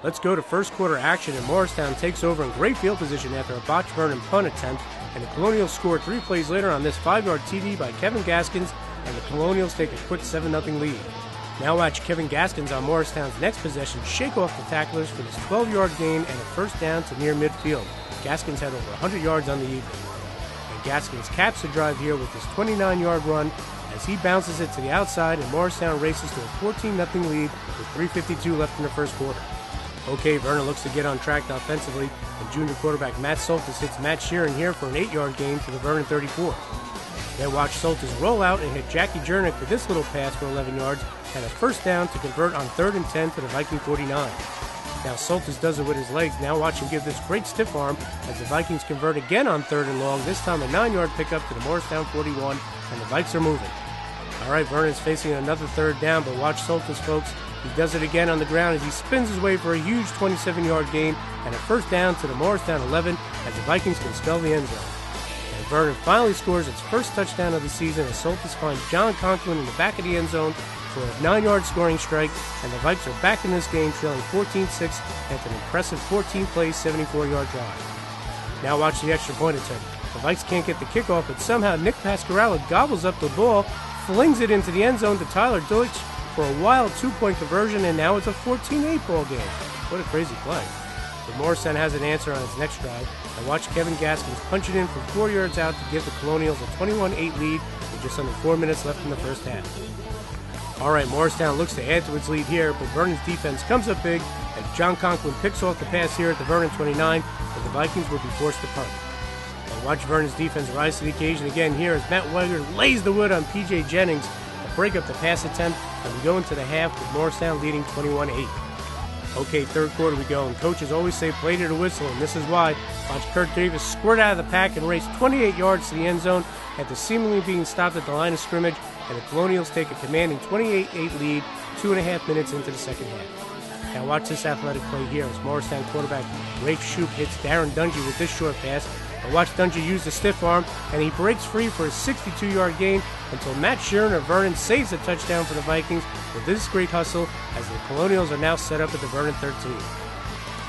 Let's go to first quarter action, and Morristown takes over in great field position after a botched Vernon punt attempt, and the Colonials score 3 plays later on this 5-yard TD by Kevin Gaskins, and the Colonials take a quick 7-0 lead. Now watch Kevin Gaskins on Morristown's next possession shake off the tacklers for this 12-yard gain and a first down to near midfield. Gaskins had over 100 yards on the evening. And Gaskins caps the drive here with his 29-yard run as he bounces it to the outside, and Morristown races to a 14-0 lead with 3:52 left in the first quarter. Okay, Vernon looks to get on track offensively, and junior quarterback Matt Soltis hits Matt Sheeran here for an 8-yard gain to the Vernon 34. Then watch Soltis roll out and hit Jackie Jernick with this little pass for 11 yards and a first down to convert on 3rd and 10 to the Viking 49. Now Soltis does it with his legs. Now watch him give this great stiff arm as the Vikings convert again on 3rd and long, this time a 9-yard pickup to the Morristown 41, and the Vikes are moving. All right, Vernon's facing another 3rd down, but watch Soltis, folks. He does it again on the ground as he spins his way for a huge 27-yard gain and a first down to the Morristown 11 as the Vikings can spell the end zone. And Vernon finally scores its first touchdown of the season as Soltis finds John Conklin in the back of the end zone for a 9-yard scoring strike, and the Vikes are back in this game trailing 14-6 after an impressive 14-play, 74-yard drive. Now watch the extra point attempt. The Vikes can't get the kickoff, but somehow Nick Pasquarella gobbles up the ball, flings it into the end zone to Tyler Deutsch for a wild 2-point conversion, and now it's a 14-8 ball game. What a crazy play. But Morristown has an answer on its next drive, and watch Kevin Gaskins punch it in from 4 yards out to give the Colonials a 21-8 lead with just under 4 minutes left in the first half. All right, Morristown looks to add to its lead here, but Vernon's defense comes up big as John Conklin picks off the pass here at the Vernon 29, but the Vikings will be forced to punt. And watch Vernon's defense rise to the occasion again here as Matt Weiger lays the wood on P.J. Jennings to break up the pass attempt, and we go into the half with Morristown leading 21-8. Okay, third quarter we go, and coaches always say play to the whistle, and this is why. Watch Kurt Davis squirt out of the pack and race 28 yards to the end zone after seemingly being stopped at the line of scrimmage, and the Colonials take a commanding 28-8 lead 2.5 minutes into the second half. Now watch this athletic play here as Morristown quarterback Rafe Shoup hits Darren Dungy with this short pass, and watch Dungy use the stiff arm, and he breaks free for a 62-yard gain until Matt Sheeran of Vernon saves a touchdown for the Vikings with this great hustle as the Colonials are now set up at the Vernon 13.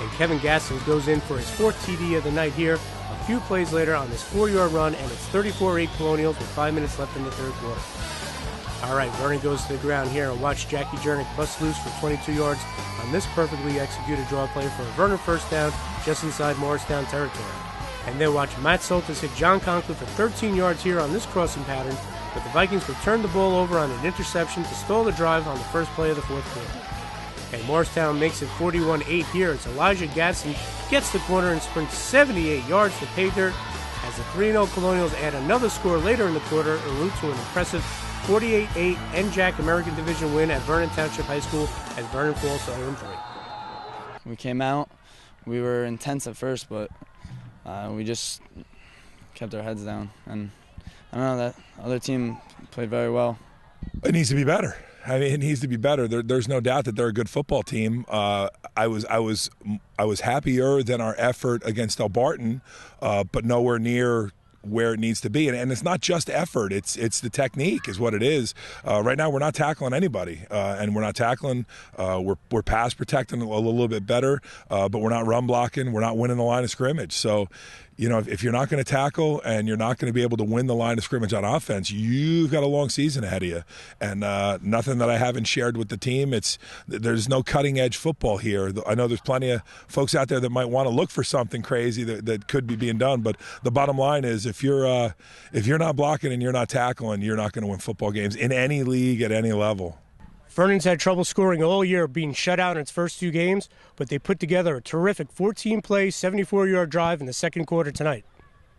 And Kevin Gaskins goes in for his 4th TD of the night here a few plays later on this 4-yard run, and it's 34-8 Colonials with 5 minutes left in the third quarter. All right, Vernon goes to the ground here, and watch Jackie Jernick bust loose for 22 yards on this perfectly executed draw play for a Vernon first down just inside Morristown territory. And then watch Matt Soltis hit John Conklin for 13 yards here on this crossing pattern, but the Vikings return the ball over on an interception to stall the drive on the first play of the fourth quarter. And Morristown makes it 41-8 here as Elijah Gadsden gets the corner and sprints 78 yards to pay dirt as the 3-0 Colonials add another score later in the quarter en route to an impressive 48-8 NJAC American Division win at Vernon Township High School as Vernon falls to 0-3. We came out, we were intense at first, but we just kept our heads down, and I don't know, that other team played very well. It needs to be better. I mean, it needs to be better. There's no doubt that they're a good football team. I was happier than our effort against El Barton, but nowhere near where it needs to be. And it's not just effort, it's the technique is what it is. Right now we're not tackling anybody, and we're not tackling, we're pass protecting a little bit better, but we're not run blocking, we're not winning the line of scrimmage. So, you know, if you're not going to tackle and you're not going to be able to win the line of scrimmage on offense, you've got a long season ahead of you. And nothing that I haven't shared with the team. There's no cutting edge football here. I know there's plenty of folks out there that might want to look for something crazy that could be being done. But the bottom line is, if you're not blocking and you're not tackling, you're not going to win football games in any league at any level. Vernon's had trouble scoring all year, being shut out in its first 2 games, but they put together a terrific 14-play, 74-yard drive in the second quarter tonight.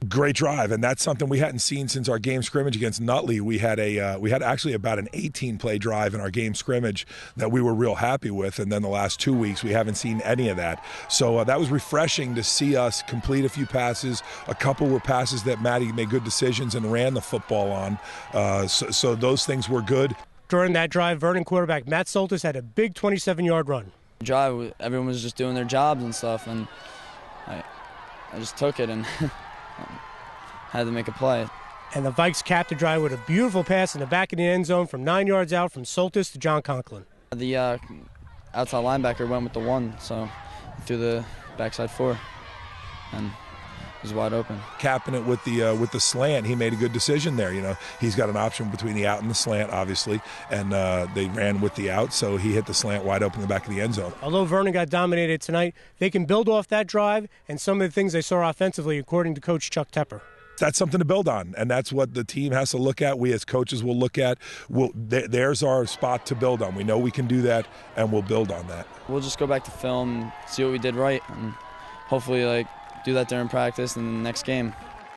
Great drive, and that's something we hadn't seen since our game scrimmage against Nutley. We had actually about an 18-play drive in our game scrimmage that we were real happy with, and then the last 2 weeks we haven't seen any of that. So that was refreshing to see us complete a few passes. A couple were passes that Matty made good decisions and ran the football on. So those things were good. During that drive, Vernon quarterback Matt Soltis had a big 27-yard run. Drive, everyone was just doing their jobs and stuff, and I just took it and had to make a play. And the Vikes capped the drive with a beautiful pass in the back of the end zone from 9 yards out from Soltis to John Conklin. The outside linebacker went with the 1, so he threw the backside 4, and he was wide open. Capping it with the slant, he made a good decision there. You know, he's got an option between the out and the slant, obviously, and they ran with the out, so he hit the slant wide open in the back of the end zone. Although Vernon got dominated tonight, they can build off that drive and some of the things they saw offensively, according to Coach Chuck Tepper. That's something to build on, and that's what the team has to look at. We as coaches will look at. There's our spot to build on. We know we can do that, and we'll build on that. We'll just go back to film, see what we did right, and hopefully do that during practice and the next game.